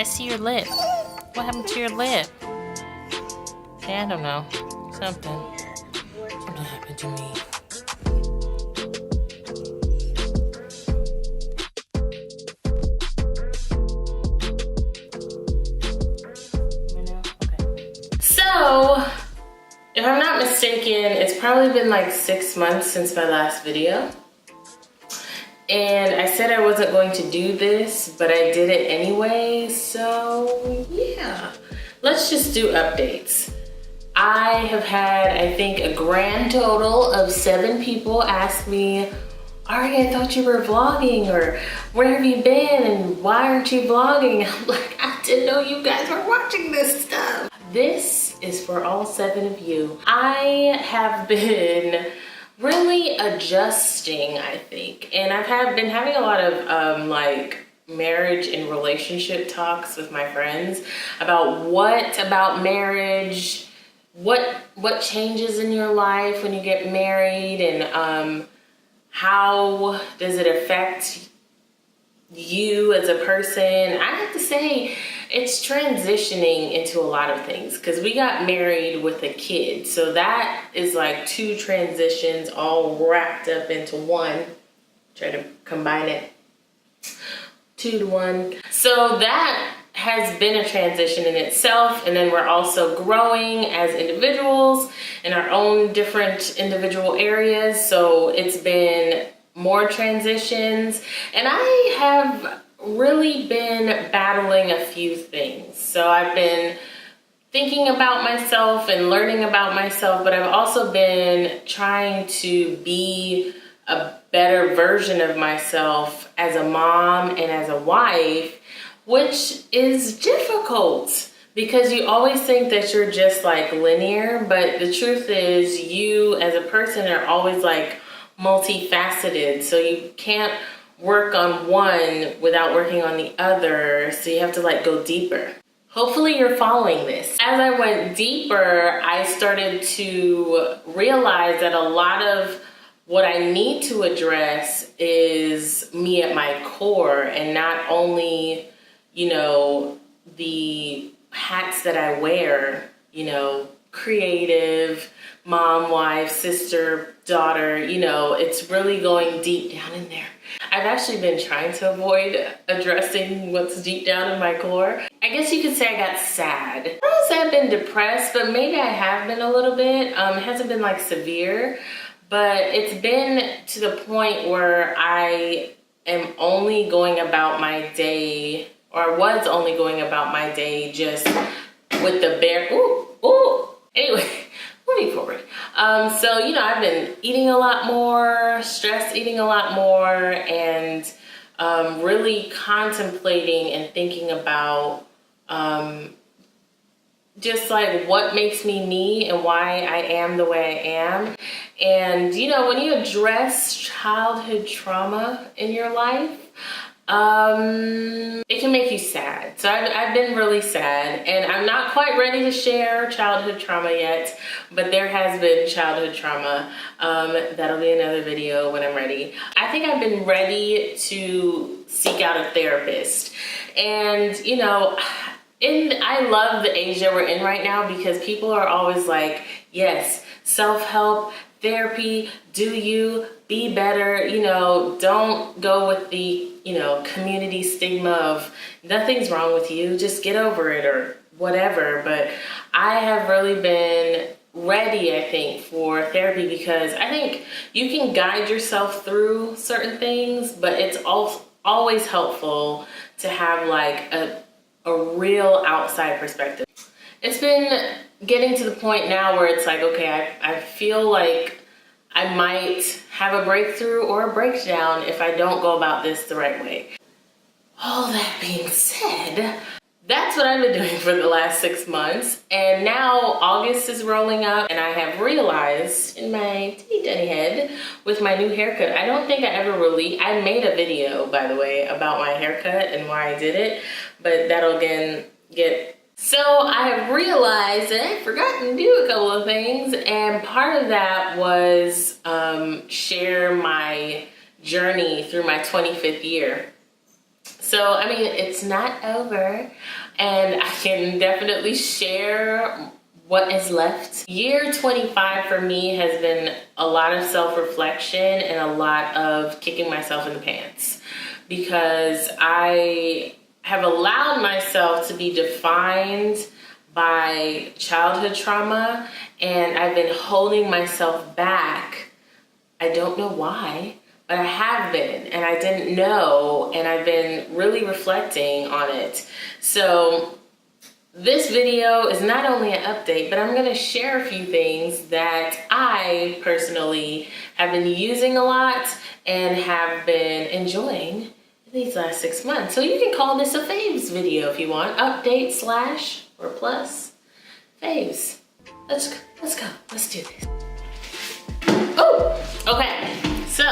see your lip. What happened to your lip? Yeah, I don't know. Something happened to me. So, if I'm not mistaken, it's probably been like 6 months since my last video. And I said I wasn't going to do this, but I did it anyway, so yeah. Let's just do updates. I have had, I think, a grand total of 7 people ask me, Ari, I thought you were vlogging, or where have you been, and why aren't you vlogging? I'm like, I didn't know you guys were watching this stuff. This is for all 7 of you. I have been really adjusting, I think, and I've been having a lot of like marriage and relationship talks with my friends about what about marriage, what changes in your life when you get married, and how does it affect you as a person. I have to say, it's transitioning into a lot of things because we got married with a kid. So that is like 2 transitions all wrapped up into one. Try to combine it 2 to 1. So that has been a transition in itself. And then we're also growing as individuals in our own different individual areas. So it's been more transitions, and I have really been battling a few things. So I've been thinking about myself and learning about myself, but I've also been trying to be a better version of myself as a mom and as a wife, which is difficult because you always think that you're just like linear, but the truth is you as a person are always like multifaceted, so you can't work on one without working on the other, so you have to like go deeper. Hopefully you're following this. As I went deeper, I started to realize that a lot of what I need to address is me at my core, and not only, you know, the hats that I wear, you know, creative, mom, wife, sister, daughter, you know, it's really going deep down in there. I've actually been trying to avoid addressing what's deep down in my core. I guess you could say I got sad. I don't say I've been depressed, but maybe I have been a little bit. It hasn't been like severe, but it's been to the point where I am only going about my day, or was only going about my day just with the bare, anyway. Moving forward. So, you know, I've been eating a lot more, stress eating a lot more, and really contemplating and thinking about just like what makes me me and why I am the way I am. And, you know, when you address childhood trauma in your life, it can make you sad. So I've been really sad, and I'm not quite ready to share childhood trauma yet, but there has been childhood trauma. That'll be another video when I'm ready. I think I've been ready to seek out a therapist. And, you know, I love the age that we're in right now because people are always like, yes, self-help, therapy, do you, be better, you know, don't go with the, you know, community stigma of nothing's wrong with you, just get over it or whatever. But I have really been ready, I think, for therapy because I think you can guide yourself through certain things, but it's always helpful to have like a real outside perspective. It's been getting to the point now where it's like, okay, I feel like I might have a breakthrough or a breakdown if I don't go about this the right way. All that being said, that's what I've been doing for the last 6 months. And now August is rolling up, and I have realized in my teeny head with my new haircut, I don't think I ever I made a video, by the way, about my haircut and why I did it, but that'll again get. So I have realized that I've forgotten to do a couple of things, and part of that was share my journey through my 25th year. So, I mean, it's not over, and I can definitely share what is left. Year 25 for me has been a lot of self-reflection and a lot of kicking myself in the pants, because I have allowed myself to be defined by childhood trauma, and I've been holding myself back. I don't know why, but I have been, and I didn't know, and I've been really reflecting on it. So this video is not only an update, but I'm gonna share a few things that I personally have been using a lot and have been enjoying these last 6 months. So you can call this a faves video if you want. Update slash or plus faves. Let's go, let's do this. Oh, okay, so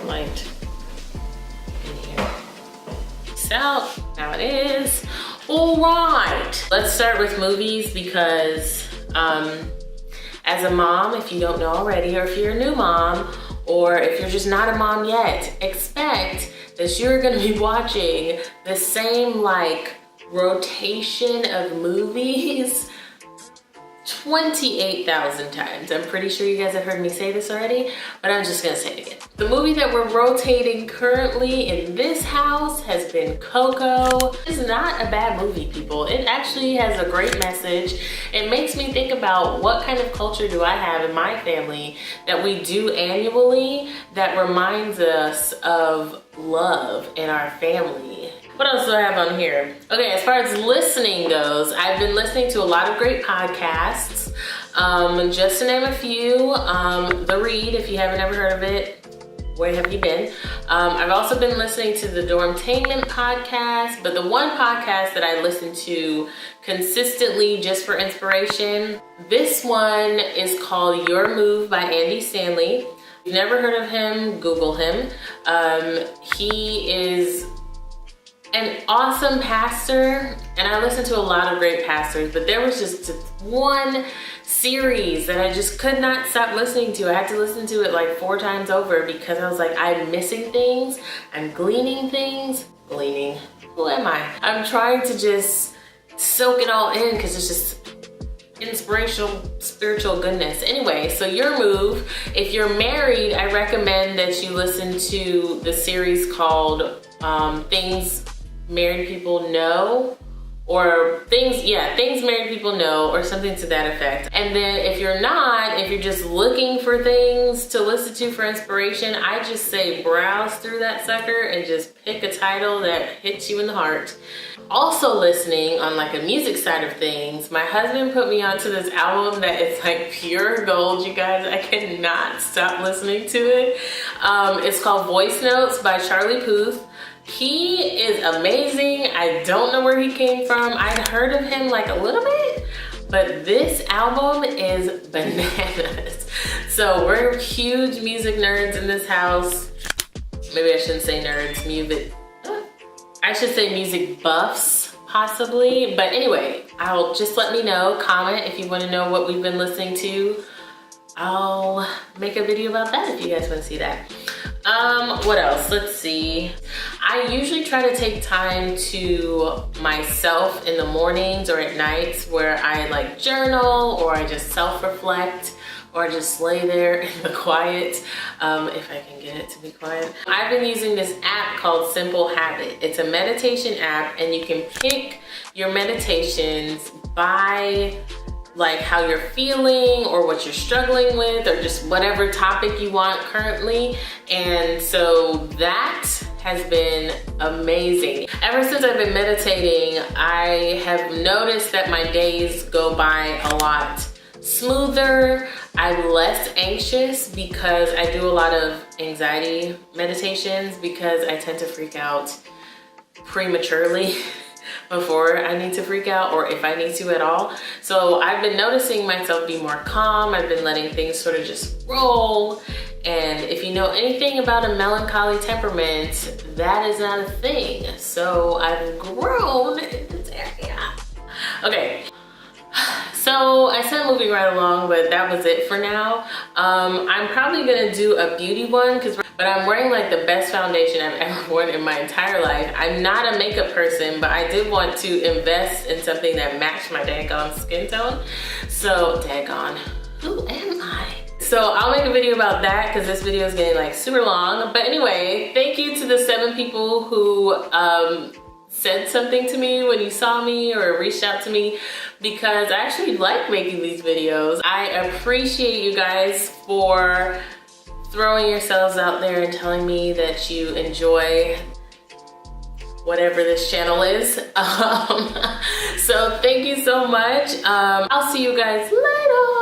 light in here. So now it is. All right, let's start with movies, because as a mom, if you don't know already, or if you're a new mom, or if you're just not a mom yet, expect that you're gonna be watching the same like rotation of movies 28,000 times. I'm pretty sure you guys have heard me say this already, but I'm just gonna say it again. The movie that we're rotating currently in this house has been Coco. It's not a bad movie, people. It actually has a great message. It makes me think about what kind of culture do I have in my family that we do annually that reminds us of love in our family. What else do I have on here? Okay, as far as listening goes, I've been listening to a lot of great podcasts. Just to name a few, The Read, if you haven't ever heard of it, where have you been? I've also been listening to the Dormtainment podcast, but the one podcast that I listen to consistently just for inspiration, this one is called Your Move by Andy Stanley. If you've never heard of him, Google him. He is an awesome pastor, and I listen to a lot of great pastors, but there was just one series that I just could not stop listening to. I had to listen to it like 4 times over, because I was like, I'm missing things, I'm gleaning things. Gleaning, who am I? I'm trying to just soak it all in, because it's just inspirational, spiritual goodness. Anyway, so Your Move. If you're married, I recommend that you listen to the series called Things Married People Know, or things married people know, or something to that effect. And then if you're not, if you're just looking for things to listen to for inspiration, I just say browse through that sucker and just pick a title that hits you in the heart. Also listening on like a music side of things, my husband put me onto this album that is like pure gold, you guys. I cannot stop listening to it. It's called Voice Notes by Charlie Puth. He is amazing. I don't know where he came from. I'd heard of him like a little bit, but this album is bananas. So we're huge music nerds in this house. Maybe I shouldn't say nerds, I should say music buffs, possibly. But anyway, I'll just let me know, comment if you want to know what we've been listening to. I'll make a video about that if you guys want to see that. What else? Let's see. I usually try to take time to myself in the mornings or at nights where I like journal, or I just self-reflect, or just lay there in the quiet, if I can get it to be quiet. I've been using this app called Simple Habit. It's a meditation app, and you can pick your meditations by like how you're feeling, or what you're struggling with, or just whatever topic you want currently. And so that has been amazing. Ever since I've been meditating, I have noticed that my days go by a lot smoother. I'm less anxious because I do a lot of anxiety meditations, because I tend to freak out prematurely before I need to freak out, or if I need to at all. So I've been noticing myself be more calm. I've been letting things sort of just roll. And if you know anything about a melancholy temperament, that is not a thing. So I've grown in this area. Okay, so So I said moving right along, but that was it for now. I'm probably gonna do a beauty one, but I'm wearing like the best foundation I've ever worn in my entire life. I'm not a makeup person, but I did want to invest in something that matched my daggone skin tone. So daggone, who am I? So I'll make a video about that because this video is getting like super long. But anyway, thank you to the 7 people who said something to me when you saw me or reached out to me, because I actually like making these videos. I appreciate you guys for throwing yourselves out there and telling me that you enjoy whatever this channel is. So thank you so much. I'll see you guys later.